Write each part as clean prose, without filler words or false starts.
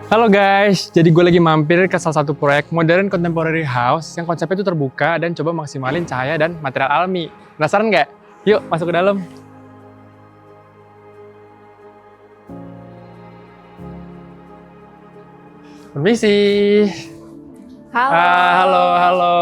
Halo guys, jadi gue lagi mampir ke salah satu proyek modern contemporary house yang konsepnya itu terbuka dan coba maksimalin cahaya dan material alami. Penasaran nggak? Yuk masuk ke dalam. Permisi. Halo. Halo.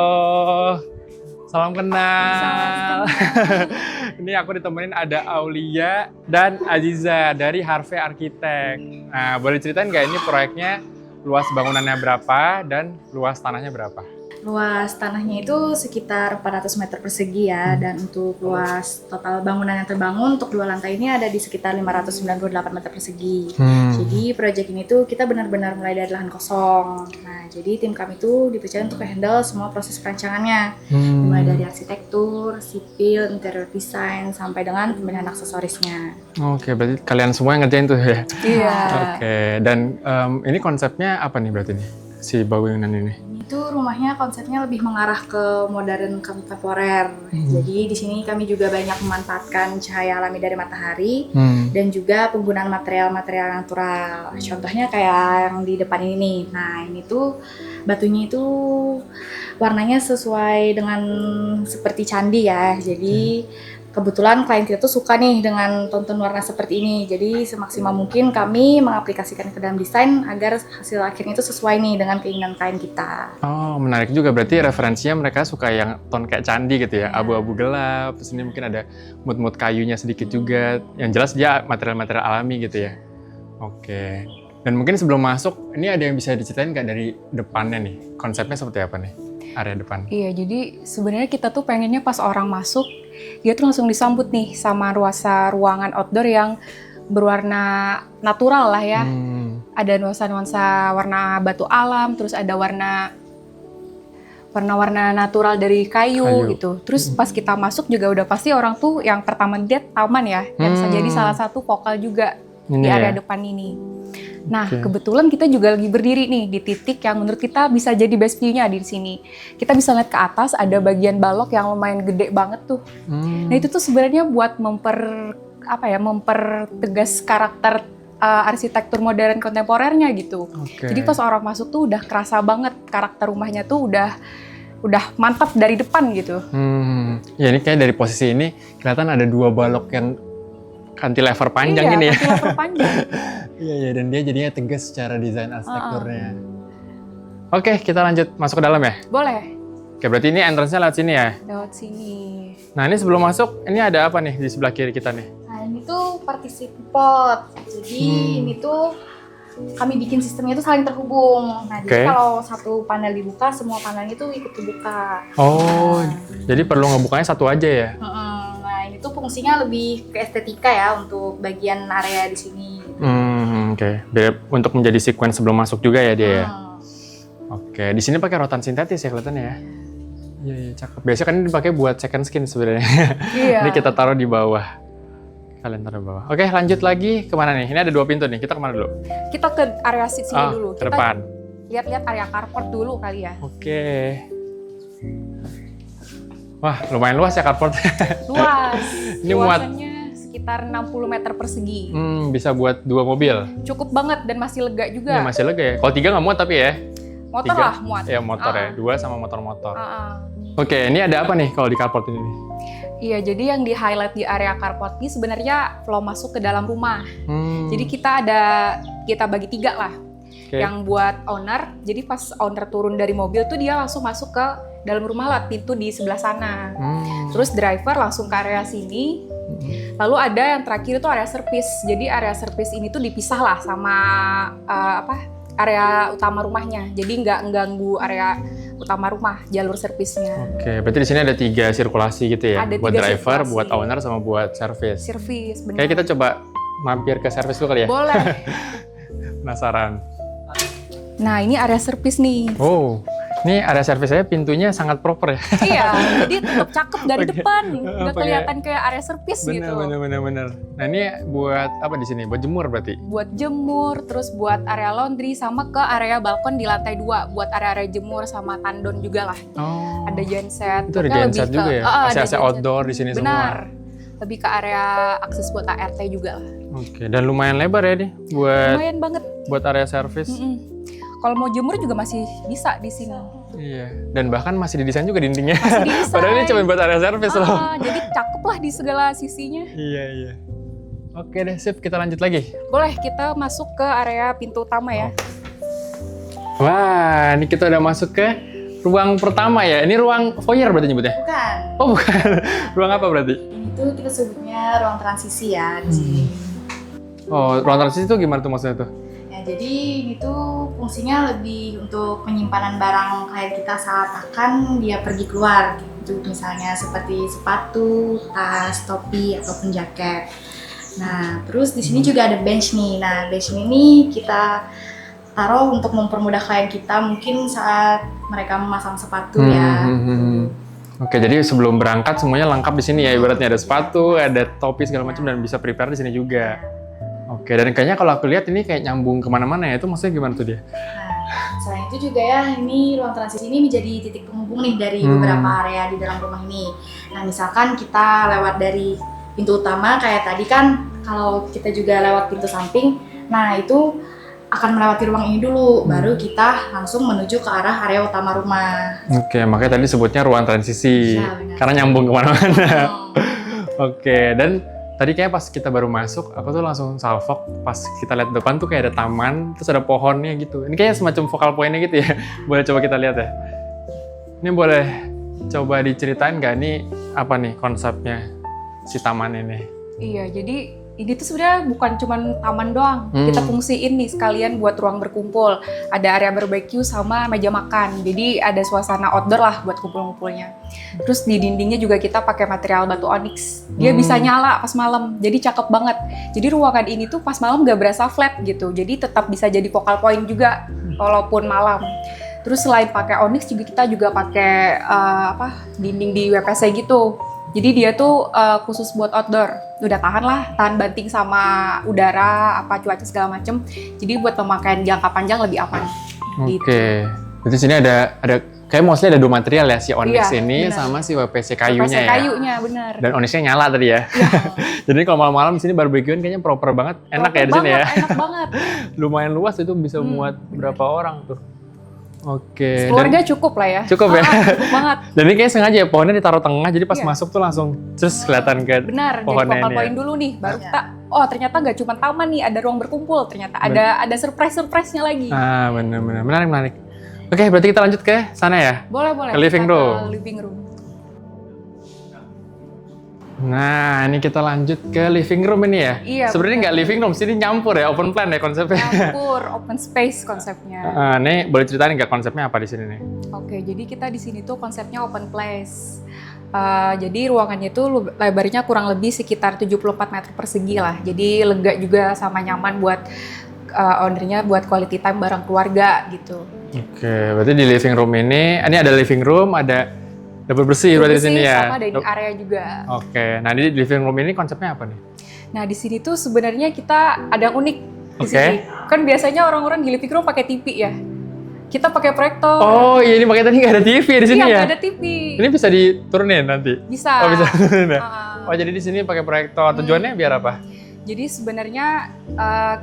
Salam kenal. Salam Ini aku ditemenin ada Aulia dan Aziza dari Harvey Architect. Nah, boleh ceritain nggak ini proyeknya luas bangunannya berapa dan luas tanahnya berapa? Luas tanahnya itu sekitar 400 meter persegi ya, dan untuk luas total bangunan yang terbangun untuk 2 lantai ini ada di sekitar 598 meter persegi. Jadi proyek ini tuh kita benar-benar mulai dari lahan kosong. Nah, jadi tim kami tuh dipercaya untuk handle semua proses perancangannya, mulai dari arsitektur, sipil, interior design, sampai dengan pemilihan aksesorisnya. Oke, berarti kalian semua yang ngerjain tuh ya? Iya. Oke, dan ini konsepnya apa nih berarti nih, si bangunan ini? Itu rumahnya konsepnya lebih mengarah ke modern kontemporer. Jadi di sini kami juga banyak memanfaatkan cahaya alami dari matahari dan juga penggunaan material-material natural. Contohnya kayak yang di depan ini nih. Nah, ini tuh batunya itu warnanya sesuai dengan seperti candi ya. Jadi kebetulan klien kita tuh suka nih dengan tonton warna seperti ini. Jadi semaksimal mungkin kami mengaplikasikan ke dalam desain agar hasil akhirnya itu sesuai nih dengan keinginan klien kita. Oh, menarik juga. Berarti referensinya mereka suka yang ton kayak candi gitu ya, abu-abu gelap. Terus ini mungkin ada mood-mood kayunya sedikit juga. Yang jelas dia material-material alami gitu ya. Oke. Dan mungkin sebelum masuk, ini ada yang bisa diceritain nggak dari depannya nih? Konsepnya seperti apa nih, area depan? Iya, jadi sebenarnya kita tuh pengennya pas orang masuk, dia tuh langsung disambut nih sama ruangan outdoor yang berwarna natural lah ya. Ada nuansa-nuansa warna batu alam, terus ada warna-warna natural dari kayu gitu. Terus pas kita masuk juga udah pasti orang tuh yang pertama lihat taman ya, yang bisa jadi salah satu vokal juga Ini di area ya? depan ini. Nah, kebetulan kita juga lagi berdiri nih di titik yang menurut kita bisa jadi best view-nya di sini. Kita bisa lihat ke atas, ada bagian balok yang lumayan gede banget tuh. Nah, itu tuh sebenarnya buat mempertegas karakter arsitektur modern kontemporernya gitu. Jadi pas orang masuk tuh udah kerasa banget karakter rumahnya tuh udah mantap dari depan gitu. Ya ini kayak dari posisi ini kelihatan ada 2 balok yang cantilever panjang ini ya. Cantilever panjang. Iya, dan dia jadinya tegas secara desain arsitekturnya. Oke, kita lanjut masuk ke dalam ya? Boleh. Oke, berarti ini entrance-nya lewat sini ya? Lewat sini. Nah, ini sebelum masuk, ini ada apa nih di sebelah kiri kita nih? Nah, ini tuh partition pot. Jadi ini tuh kami bikin sistemnya itu saling terhubung. Nah, jadi kalau satu panel dibuka, semua panelnya itu ikut dibuka. Oh, jadi perlu ngebukanya satu aja ya? Nah, ini tuh fungsinya lebih ke estetika ya untuk bagian area di sini. Oke. Untuk menjadi sequence sebelum masuk juga ya dia ya? Oke, di sini pakai rotan sintetis ya kelihatannya ya? Iya, cakep. Biasanya kan ini dipakai buat second skin sebenarnya. Iya. Ini kita taruh di bawah. Kalian taruh di bawah. Oke, lanjut lagi kemana nih? Ini ada 2 pintu nih. Kita kemana dulu? Kita ke area sini dulu. Ke depan. Lihat-lihat area carport dulu kali ya. Oke. Wah, lumayan luas ya carport. Luas. Ini muat. Luasannya sekitar 60 meter persegi. Bisa buat 2 mobil. Cukup banget dan masih lega juga. Iya, masih lega ya. Kalau 3 nggak muat tapi ya. Motor 3, lah muat. Ya motor ya. 2 sama motor-motor. Ah. Oke, ini ada apa nih kalau di carport ini? Iya, jadi yang di highlight di area carport ini sebenarnya flow masuk ke dalam rumah. Jadi kita bagi 3 lah. Yang buat owner, jadi pas owner turun dari mobil tuh dia langsung masuk ke dalam rumah lewat pintu di sebelah sana. Terus driver langsung ke area sini. Lalu ada yang terakhir itu area service. Jadi area service ini tuh dipisah lah sama area utama rumahnya. Jadi nggak mengganggu area utama rumah, jalur servisnya. Oke, berarti di sini ada 3 sirkulasi gitu ya? Ada buat 3 driver, sirkulasi. buat owner, sama buat service. Service, benar. Kayak kita coba mampir ke service dulu kali ya? Boleh. Penasaran. Nah, ini area service nih. Oh, ini area service saya pintunya sangat proper ya? Iya, jadi tetap cakep dari depan. Nggak Pakai- kelihatan kayak area service gitu. Bener. Nah ini buat apa di sini? Buat jemur berarti? Buat jemur, terus buat area laundry, sama ke area balkon di lantai 2. Buat area-area jemur sama tandon juga lah. Oh. Ada genset. Itu ada Pokoknya genset lebih juga ke- ya? ada AC-AC genset. outdoor di sini semua? Benar. Lebih ke area akses buat ART juga lah. Oke, dan lumayan lebar ya nih buat Lumayan banget. buat area servis. Kalau mau jemur juga masih bisa di sini. Iya, dan bahkan masih didesain juga dindingnya. Masih didesain. Padahal ini cuma buat area servis loh. Jadi cakep lah di segala sisinya. Iya. Oke deh, sip. Kita lanjut lagi. Boleh, kita masuk ke area pintu utama ya. Wah, ini kita udah masuk ke ruang pertama ya. Ini ruang foyer berarti nyebutnya? Bukan. Oh bukan. Ruang apa berarti? Ini tuh kita sebutnya ruang transisi ya di sini. Oh, ruang transisi itu gimana tuh maksudnya tuh? Ya, jadi itu fungsinya lebih untuk penyimpanan barang klien kita saat akan dia pergi keluar gitu. Misalnya seperti sepatu, tas, topi, ataupun jaket. Nah, terus di sini juga ada bench nih. Nah, bench ini kita taruh untuk mempermudah klien kita mungkin saat mereka memasang sepatu ya. Oke, jadi sebelum berangkat semuanya lengkap di sini ya. Ibaratnya ada sepatu, ada topi segala macam dan bisa prepare di sini juga. Oke, dan kayaknya kalau aku lihat ini kayak nyambung kemana-mana ya. Itu maksudnya gimana tuh dia? Nah, selain itu juga ya, ini ruang transisi ini menjadi titik penghubung nih dari beberapa area di dalam rumah ini. Nah, misalkan kita lewat dari pintu utama kayak tadi kan, kalau kita juga lewat pintu samping, nah itu akan melewati ruang ini dulu, baru kita langsung menuju ke arah area utama rumah. Oke, makanya tadi sebutnya ruang transisi. Ya, benar. Karena nyambung kemana-mana. Oh. Oke, dan tadi kayak pas kita baru masuk, aku tuh langsung salfok pas kita lihat depan tuh kayak ada taman, terus ada pohonnya gitu. Ini kayak semacam focal point-nya gitu ya. Boleh coba kita lihat ya. Ini boleh coba diceritain nggak nih apa nih konsepnya si taman ini? Iya, jadi ini tuh sebenarnya bukan cuma taman doang. Kita fungsiin nih sekalian buat ruang berkumpul. Ada area barbecue sama meja makan. Jadi ada suasana outdoor lah buat kumpul-kumpulnya. Terus di dindingnya juga kita pakai material batu onyx. Dia bisa nyala pas malam. Jadi cakep banget. Jadi ruangan ini tuh pas malam gak berasa flat gitu. Jadi tetap bisa jadi focal point juga walaupun malam. Terus selain pakai onyx juga kita juga pakai dinding di WPC gitu. Jadi dia tuh khusus buat outdoor. Udah tahan banting sama udara, cuaca segala macem. Jadi buat pemakaian jangka panjang lebih aman. Oke. Gitu. Berarti sini ada kayak mostly ada 2 material ya, si onyx Iya, ini benar. sama si WPC kayunya WPC ya. kayunya, benar. Dan onyxnya nyala tadi ya. Jadi kalau malam-malam di sini barbekyuan kayaknya proper banget, enak ya di sini ya. Enak banget. Lumayan luas itu bisa muat berapa orang tuh. Oke. Keluarga cukup lah ya. Cukup ya. Cukup banget. Dan ini kayak sengaja ya pohonnya ditaruh tengah, jadi pas Iya. masuk tuh langsung terus kelihatan ke Benar, jadi pohonnya focal ini point ya. dulu nih, baru kita, ternyata nggak cuma taman nih, ada ruang berkumpul, ternyata ada surprise-nya lagi. Ah, benar-benar menarik. Oke, berarti kita lanjut ke sana ya. Boleh. Ke living kita room. Ke living room. Nah, ini kita lanjut ke living room ini ya. Iya, Sebenarnya nggak living room, sini nyampur ya, open plan ya konsepnya. Campur, open space konsepnya. Nih boleh ceritain nggak konsepnya apa di sini nih? Oke, jadi kita di sini tuh konsepnya open place. Jadi ruangannya tuh lebarnya kurang lebih sekitar 74 meter persegi lah. Jadi lega juga sama nyaman buat ownernya buat quality time bareng keluarga gitu. Oke, berarti di living room ini ada living room, ada dapur bersih berarti di sini ya. Sama dining area juga. Oke, nah di living room ini konsepnya apa nih? Nah di sini tuh sebenarnya kita ada yang unik di Oke. sini. Kan biasanya orang-orang di living room pakai TV ya. Kita pakai proyektor. Oh iya, ini pakai tadi nggak ada TV di sini Iya, ya? nggak ada TV. Ini bisa diturunin nanti? Bisa. Oh bisa turunin ya? Ah. Oh jadi di sini pakai proyektor, tujuannya biar apa? Jadi sebenarnya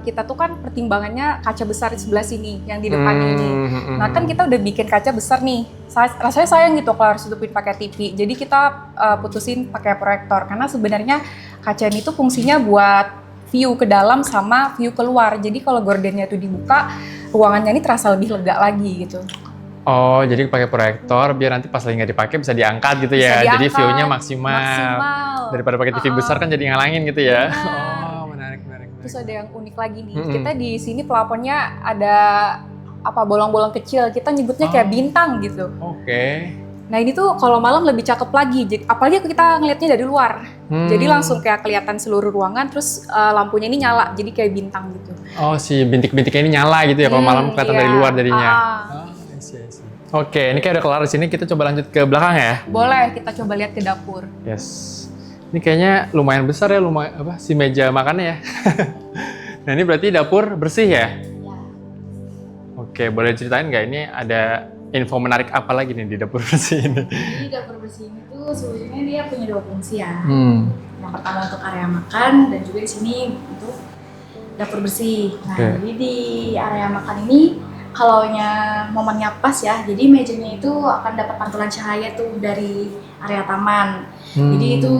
kita tuh kan pertimbangannya kaca besar di sebelah sini, yang di depan ini. Nah kan kita udah bikin kaca besar nih. Rasanya sayang gitu kalau harus tutupin pakai TV. Jadi kita putusin pakai proyektor karena sebenarnya kaca ini tuh fungsinya buat view ke dalam sama view keluar. Jadi kalau gordennya tuh dibuka, ruangannya ini terasa lebih lega lagi gitu. Oh, jadi pakai proyektor biar nanti pas lagi nggak dipakai bisa diangkat gitu ya. Bisa Jadi diangkat, view-nya maksimal. Daripada pakai TV besar kan jadi ngalangin gitu ya. Benar. Oh, menarik. Terus ada yang unik lagi nih. Kita di sini plafonnya ada bolong-bolong kecil. Kita nyebutnya kayak bintang gitu. Oke. Nah ini tuh kalau malam lebih cakep lagi. Apalagi kita ngelihatnya dari luar. Jadi langsung kayak kelihatan seluruh ruangan. Terus lampunya ini nyala. Jadi kayak bintang gitu. Oh, si bintik-bintiknya ini nyala gitu ya kalau malam kelihatan iya. dari luar jadinya. Ah. I see. Oke, ini kayak udah kelar di sini. Kita coba lanjut ke belakang ya. Boleh, kita coba lihat ke dapur. Yes. Ini kayaknya lumayan besar ya, si meja makannya ya. Nah ini berarti dapur bersih ya? Ya. Oke, boleh ceritain nggak ini ada info menarik apa lagi nih di dapur bersih ini? Jadi dapur bersih ini tuh sebetulnya dia punya 2 fungsi ya. Hmm. Yang pertama untuk area makan dan juga di sini untuk dapur bersih. Nah, jadi di area makan ini kalaunya momennya pas ya, jadi mejanya itu akan dapat pantulan cahaya tuh dari area taman. Jadi itu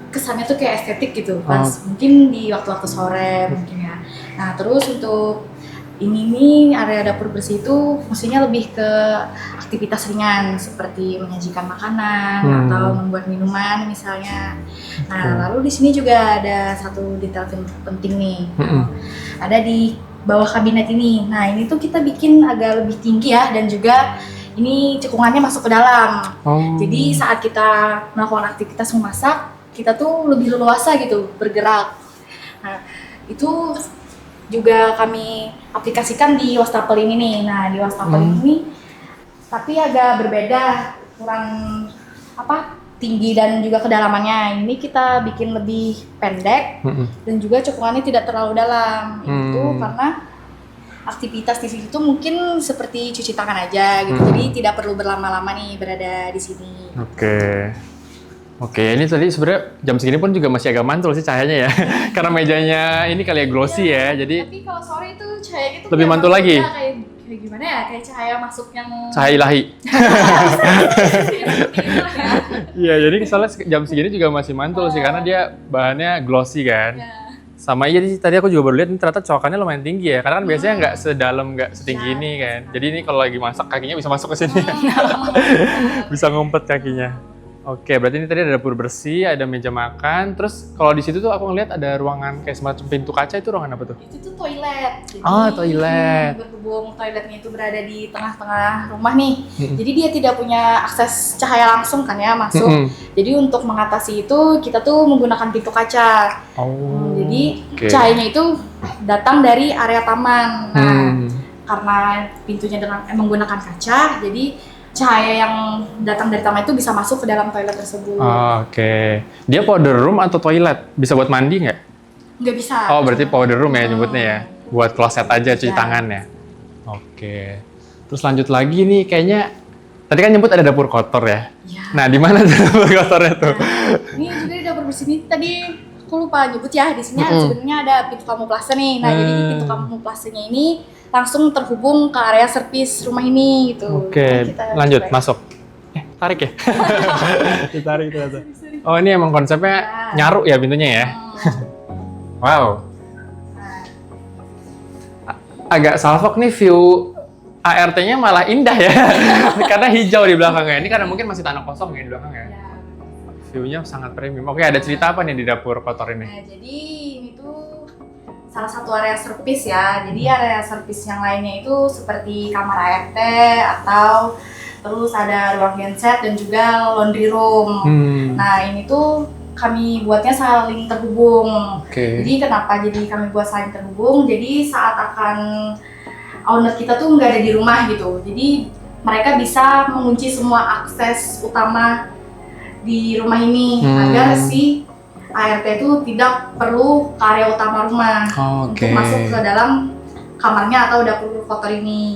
kesannya tuh kayak estetik gitu, pas mungkin di waktu-waktu sore mungkin ya. Nah, terus untuk ini nih area dapur bersih itu maksudnya lebih ke aktivitas ringan seperti menyajikan makanan atau membuat minuman misalnya. Nah, lalu di sini juga ada satu detail penting nih. Ada di bawah kabinet ini. Nah, ini tuh kita bikin agak lebih tinggi ya, dan juga ini cekungannya masuk ke dalam. Jadi saat kita melakukan aktivitas memasak, kita tuh lebih leluasa gitu bergerak. Nah, itu juga kami aplikasikan di wastafel ini nih. Nah, di wastafel ini tapi agak berbeda, kurang tinggi dan juga kedalamannya. Ini kita bikin lebih pendek dan juga cekungannya tidak terlalu dalam. Itu karena aktivitas di situ mungkin seperti cuci tangan aja gitu. Jadi tidak perlu berlama-lama nih berada di sini. Oke, ini tadi sebenarnya jam segini pun juga masih agak mantul sih cahayanya ya. Karena mejanya ini kali ya glossy ya. Jadi tapi kalau sore itu cahayanya itu lebih mantul lagi. Kayak gimana ya? Kayak cahaya masuk yang cahaya ilahi. Iya, jadi soalnya jam segini juga masih mantul sih karena dia bahannya glossy kan. Sama iya tadi aku juga baru lihat ini ternyata colokannya lumayan tinggi ya. Karena kan biasanya nggak sedalam, nggak setinggi ini kan. Jadi ini kalau lagi masak kakinya bisa masuk ke sini. Bisa ngumpet kakinya. Oke, berarti ini tadi ada dapur bersih, ada meja makan. Terus kalau di situ tuh aku ngeliat ada ruangan kayak semacam pintu kaca, itu ruangan apa tuh? Itu tuh toilet. Jadi, toilet. Berhubung toiletnya itu berada di tengah-tengah rumah nih. Jadi dia tidak punya akses cahaya langsung kan ya masuk. Jadi untuk mengatasi itu kita tuh menggunakan pintu kaca. Jadi cahayanya itu datang dari area taman. Nah, karena pintunya menggunakan kaca, jadi cahaya yang datang dari taman itu bisa masuk ke dalam toilet tersebut. Dia powder room atau toilet? Bisa buat mandi nggak? Nggak bisa. Oh, berarti powder room ya nyebutnya ya? Buat kloset aja, cuci tangan ya? Terus lanjut lagi nih, kayaknya tadi kan nyebut ada dapur kotor ya? Nah, di mana dapur kotornya tuh? Ini juga di dapur bersih ini tadi aku lupa nyebut ya, di sini sebenarnya ada pintu kamuflase nih. Nah, jadi di pintu kamuflasenya ini langsung terhubung ke area servis rumah ini gitu. Lanjut, masuk. Tarik ya? Ditarik ternyata. Oh, ini emang konsepnya nyaru ya pintunya ya? Wow. Agak salfok nih view ART-nya malah indah ya. Karena hijau di belakangnya. Ini karena mungkin masih tanah kosong ya di belakangnya. View-nya sangat premium. Oke, ada cerita apa nih di dapur kotor ini? Nah, jadi ini tuh salah satu area servis ya. Jadi area servis yang lainnya itu seperti kamar ART atau terus ada ruang genset dan juga laundry room. Nah, ini tuh kami buatnya saling terhubung. Jadi kenapa jadi kami buat saling terhubung? Jadi saat akan owner kita tuh nggak ada di rumah gitu. Jadi mereka bisa mengunci semua akses utama di rumah ini agar si ART itu tidak perlu ke area utama rumah untuk masuk ke dalam kamarnya atau dapur kotor ini.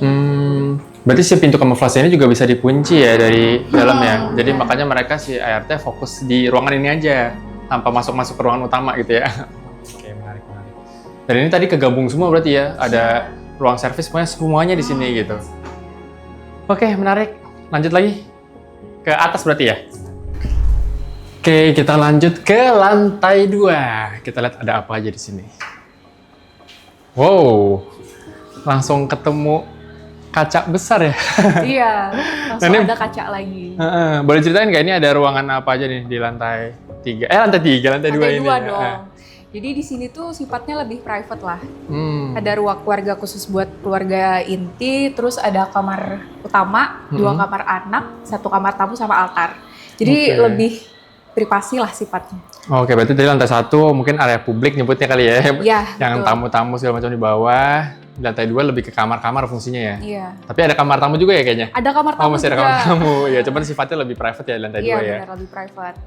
Berarti si pintu kamuflase ini juga bisa dikunci ya dari dalam ya. Jadi makanya mereka si ART fokus di ruangan ini aja tanpa masuk ke ruangan utama gitu ya. Menarik. Dan ini tadi kegabung semua berarti ya. Ada ruang servis semuanya di sini gitu. Menarik. Lanjut lagi ke atas berarti ya. Kita lanjut ke lantai 2. Kita lihat ada apa aja di sini. Wow, langsung ketemu kaca besar ya? Iya, langsung ada kaca lagi. Boleh ceritain nggak ini ada ruangan apa aja nih di lantai 3? Lantai 2 ini. Dong. Jadi di sini tuh sifatnya lebih private lah. Ada ruang keluarga khusus buat keluarga inti, terus ada kamar utama, 2 kamar anak, 1 kamar tamu sama altar. Jadi lebih privasi lah sifatnya. Berarti dari lantai 1 mungkin area publik nyebutnya kali ya? Iya. Yang tamu-tamu segala macam di bawah. Di lantai 2 lebih ke kamar-kamar fungsinya ya? Iya. Tapi ada kamar tamu juga ya kayaknya? Ada kamar tamu masih ada kamar tamu. Ya, cuman sifatnya lebih private ya di lantai 2 ya? Iya, benar, lebih private.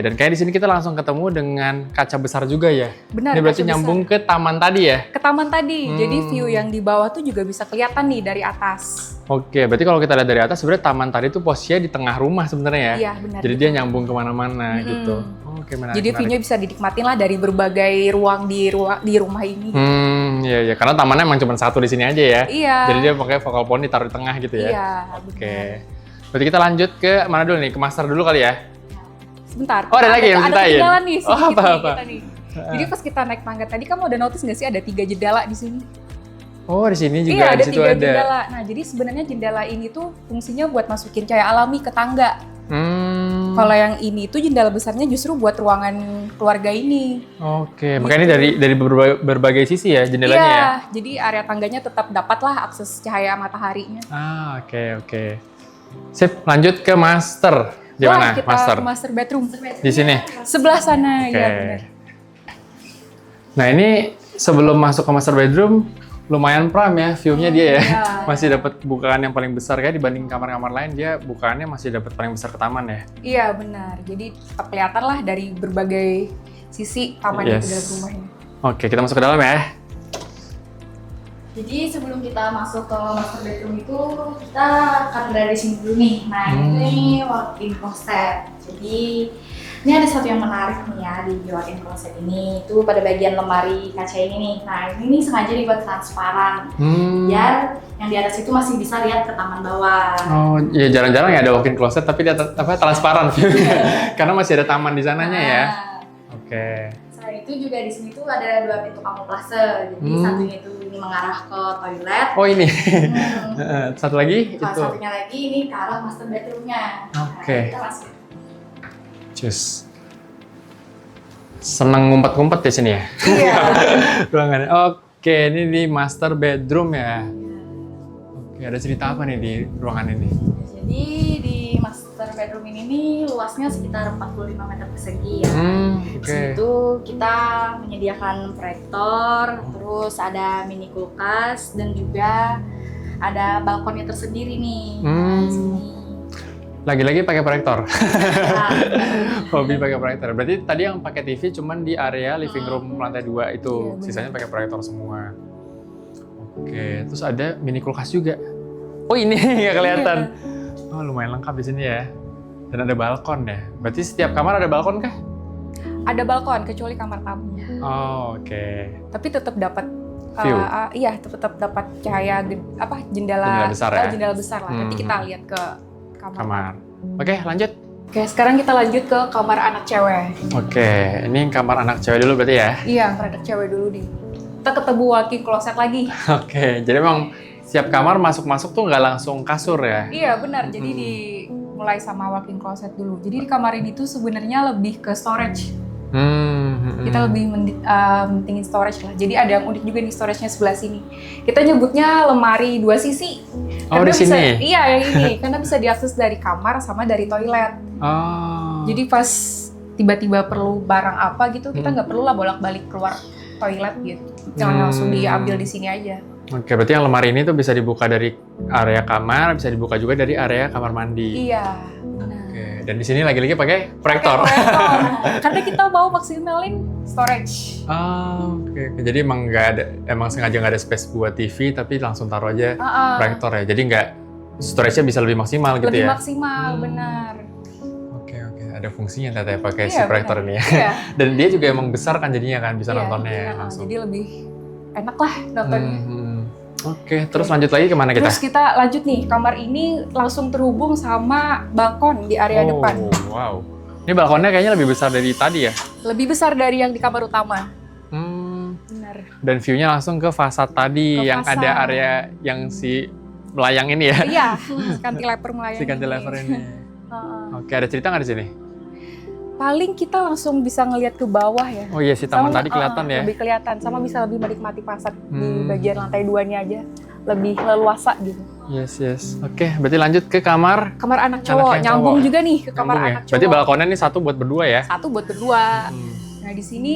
Dan kayak di sini kita langsung ketemu dengan kaca besar juga ya? Benar, ini berarti nyambung ke taman tadi ya? Ke taman tadi. Jadi view yang di bawah tuh juga bisa kelihatan nih dari atas. Berarti kalau kita lihat dari atas sebenarnya taman tadi tuh posisinya di tengah rumah sebenarnya ya? Iya, benar. Jadi dia nyambung kemana-mana gitu. Oke, menarik. Jadi view-nya bisa dinikmatin lah dari berbagai ruang di rumah ini. Iya, karena tamannya emang cuma satu di sini aja ya. Iya. Jadi dia pakai focal point ditaruh di tengah gitu ya. Iya. Oke. Berarti kita lanjut ke mana dulu nih? Ke master dulu kali ya? Sebentar. Oh, ada lagi yang ceritain? Ada ketinggalan nih Oh, sedikit nih apa? kita nih. Jadi pas kita naik tangga tadi, kamu udah notice nggak sih ada 3 jendela di sini? Oh, di sini juga, Iya, ada di situ 3 ada. jendela. Nah, jadi sebenarnya jendela ini tuh fungsinya buat masukin cahaya alami ke tangga. Kalau yang ini tuh jendela besarnya justru buat ruangan keluarga ini. Oke, makanya ini dari berbagai sisi ya jendelanya Iya, ya? jadi area tangganya tetap dapatlah akses cahaya mataharinya. Oke. Sip, lanjut ke master. Di mana, Kita master? ke master bedroom. Di sini? Sebelah sana, Oke. ya benar. Nah, ini sebelum masuk ke master bedroom, lumayan prime ya view-nya dia ya. Iya. Masih dapat bukaan yang paling besar kayak dibanding kamar-kamar lain, dia bukaannya masih dapat paling besar ke taman ya. Iya, benar. Jadi tetap kelihatan lah dari berbagai sisi taman Yes. itu dalam rumahnya. Oke, kita masuk ke dalam ya. Jadi sebelum kita masuk ke master bedroom itu kita akan berada di sini dulu nih. Nah ini walk-in closet. Jadi ini ada satu yang menarik nih ya di walk-in closet ini. Itu pada bagian lemari kaca ini nih. Nah ini sengaja dibuat transparan. Biar yang di atas itu masih bisa lihat ke taman bawah. Oh, ya jarang-jarang ya ada walk-in closet tapi dia transparan view-nya. Karena masih ada taman di sananya ya. Oke. Selain itu juga di sini tuh ada 2 pintu kamuflase. Jadi satunya itu ini mengarah ke toilet. Oh ini. Hmm. Satu lagi Kalau itu. satunya lagi ini ke arah master bedroom-nya. Oke. Nah, kita masuk. Cus. Seneng ngumpet-ngumpet di sini ya. Iya. Ruangannya. Oke, ini di master bedroom ya. Oke, ada cerita apa nih di ruangan ini? Jadi di master bedroom ini nih luasnya sekitar 45 meter persegi ya. Di Oke. situ kita menyediakan proyektor, terus ada mini kulkas dan juga ada balkonnya tersendiri nih. Nah, di sini. Lagi-lagi pakai proyektor. Nah, Hobi pakai proyektor. Berarti tadi yang pakai TV cuman di area living room lantai 2 itu. Iya, benar. Sisanya pakai proyektor semua. Oke, terus ada mini kulkas juga. Oh, ini nggak kelihatan. Oh, lumayan lengkap di sini ya. Dan ada balkon ya. Berarti setiap kamar ada balkon kah? Ada balkon kecuali kamar tamunya. Oh, oke. Tapi tetap dapat View. iya, tetap dapat cahaya Jendela besar ya? jendela besar lah. Nanti kita lihat ke Kamar. Oke, lanjut. Oke, sekarang kita lanjut ke kamar anak cewek. Oke, ini kamar anak cewek dulu berarti ya? Iya, kamar anak cewek dulu nih. Kita ketemu walk-in closet lagi. Oke, jadi emang setiap kamar masuk-masuk tuh nggak langsung kasur ya? Iya, benar. Jadi dimulai sama walk-in closet dulu. Jadi di kamar ini tuh sebenarnya lebih ke storage. Kita lebih mentingin storage lah. Jadi ada yang unik juga nih storage-nya sebelah sini. Kita nyebutnya lemari 2 sisi. Oh, di bisa, sini? Iya, yang ini. Karena bisa diakses dari kamar sama dari toilet. Oh. Jadi pas tiba-tiba perlu barang apa gitu, kita nggak perlu lah bolak-balik keluar toilet gitu. Jangan langsung diambil di sini aja. Oke, berarti yang lemari ini tuh bisa dibuka dari area kamar, bisa dibuka juga dari area kamar mandi. Iya, benar. Oke, dan di sini lagi-lagi pakai proyektor. Karena kita mau maksimalin storage. Oh, oke. Jadi emang emang sengaja nggak ada space buat TV, tapi langsung taruh aja proyektor ya. Jadi nggak storage-nya bisa lebih maksimal gitu Lebih ya? maksimal, benar. Oke, ada fungsinya ternyata ya pakai si Iya, proyektor benar. ini ya. Iya. Dan dia juga emang besar kan jadinya kan, bisa Iya, nontonnya ya iya, langsung. Jadi lebih enak lah nontonnya. Oke, terus lanjut lagi kemana kita? Terus kita lanjut nih, kamar ini langsung terhubung sama balkon di area depan. Wow. Ini balkonnya kayaknya lebih besar dari tadi ya? Lebih besar dari yang di kamar utama. Benar. Dan view-nya langsung ke fasad tadi, Ke yang fasad. ada area yang si melayang ini ya? Iya, si cantilever melayang. Si cantilever ini. Oke, ada cerita nggak di sini? Paling kita langsung bisa ngelihat ke bawah ya. Oh iya, si taman Sama, tadi kelihatan ya? Lebih kelihatan, sama bisa lebih menikmati fasad di bagian lantai 2-nya aja. Lebih leluasa gitu. Yes. Oke, berarti lanjut ke kamar. Kamar anak cowok, yang nyambung cowok. juga nih ke kamar Nyambung ya? anak cowok. Berarti balkonnya nih satu buat berdua ya? Satu buat berdua. Nah di sini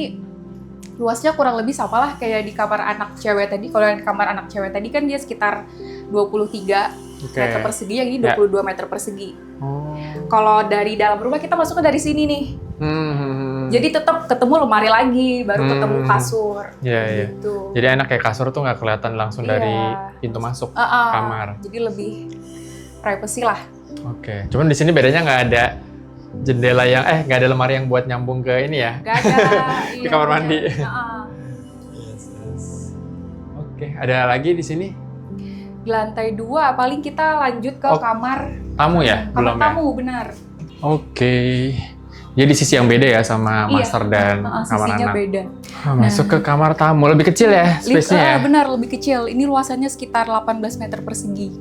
luasnya kurang lebih sama lah kayak di kamar anak cewek tadi. Kalau yang di kamar anak cewek tadi kan dia sekitar 23 meter persegi, yang ini 22 meter persegi. Kalau dari dalam rumah kita masuknya dari sini nih. Jadi tetap ketemu lemari lagi, baru ketemu kasur. Iya. Gitu. Jadi enak kayak kasur tuh nggak kelihatan langsung dari pintu masuk kamar. Jadi lebih privacy lah. Oke, cuman di sini bedanya nggak ada Jendela yang nggak ada lemari yang buat nyambung ke ini ya? Gak ada. Di kamar mandi. Heeh. Oke, ada lagi di sini? Di lantai 2 paling kita lanjut ke kamar Tamu ya? kamar Belum tamu, benar. Oke. Jadi sisi yang beda ya sama master dan kamar sisinya anak. beda. Masuk ke kamar tamu, lebih kecil ya space-nya ya? Benar, lebih kecil. Ini luasannya sekitar 18 meter persegi.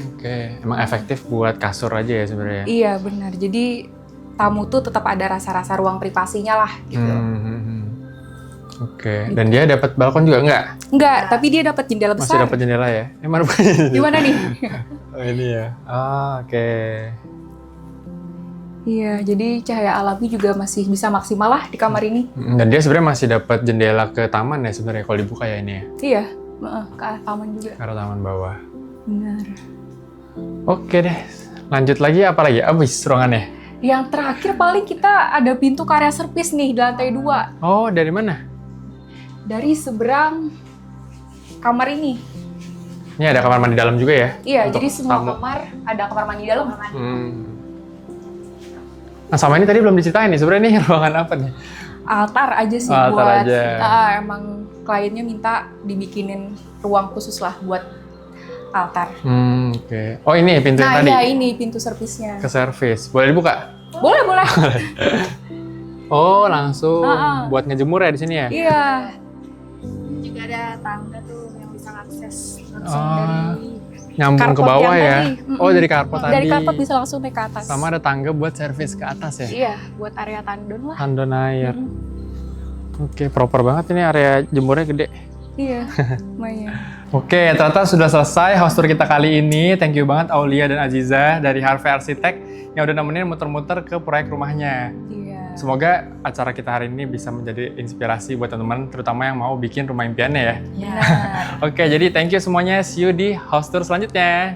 Oke. Emang efektif buat kasur aja ya sebenarnya? Iya, benar. Jadi tamu tuh tetap ada rasa-rasa ruang privasinya lah gitu. Oke. Dan dia dapat balkon juga nggak? Enggak, tapi dia dapat jendela besar. Masih dapat jendela ya? Mana bukan? Gimana nih? Oh ini ya. Oke. Iya, jadi cahaya alami juga masih bisa maksimal lah di kamar ini. Dan dia sebenarnya masih dapat jendela ke taman ya sebenarnya kalau dibuka ya ini ya? Iya, ke arah taman juga. Ke arah taman bawah. Benar. Oke deh. Lanjut lagi apa lagi? Abis ruangannya? Yang terakhir paling kita ada pintu karya servis nih di lantai 2. Oh, dari mana? Dari seberang kamar ini. Ini ada kamar mandi dalam juga ya? Iya, Untuk jadi semua tamu. kamar ada kamar mandi dalam. Nah sama ini tadi belum diceritain nih, sebenarnya ini ruangan apa nih? Altar aja sih Altar buat aja. Emang kliennya minta dibikinin ruang khusus lah buat altar. Oke. Oh ini pintu yang Nah tadi? iya, ini pintu servisnya. Ke servis. Boleh dibuka? Boleh, boleh. Oh langsung buat ngejemur ya di sini ya? Iya. Ini juga ada tangga tuh yang bisa akses langsung Oh. dari Nyambung ke Karpot bawah yang ya? tadi. Oh dari karpot tadi? Dari karpot bisa langsung naik ke atas. Sama ada tangga buat servis ke atas ya? Iya, buat area tandon lah. Tandon air. Oke, proper banget ini area jemurnya gede. Iya, lumayan. Oke, ternyata sudah selesai house tour kita kali ini. Thank you banget Aulia dan Aziza dari Harvey Arsitek yang udah nemenin muter-muter ke proyek rumahnya. Iya. Semoga acara kita hari ini bisa menjadi inspirasi buat teman-teman, terutama yang mau bikin rumah impiannya ya. Benar. Oke, jadi thank you semuanya. See you di house tour selanjutnya.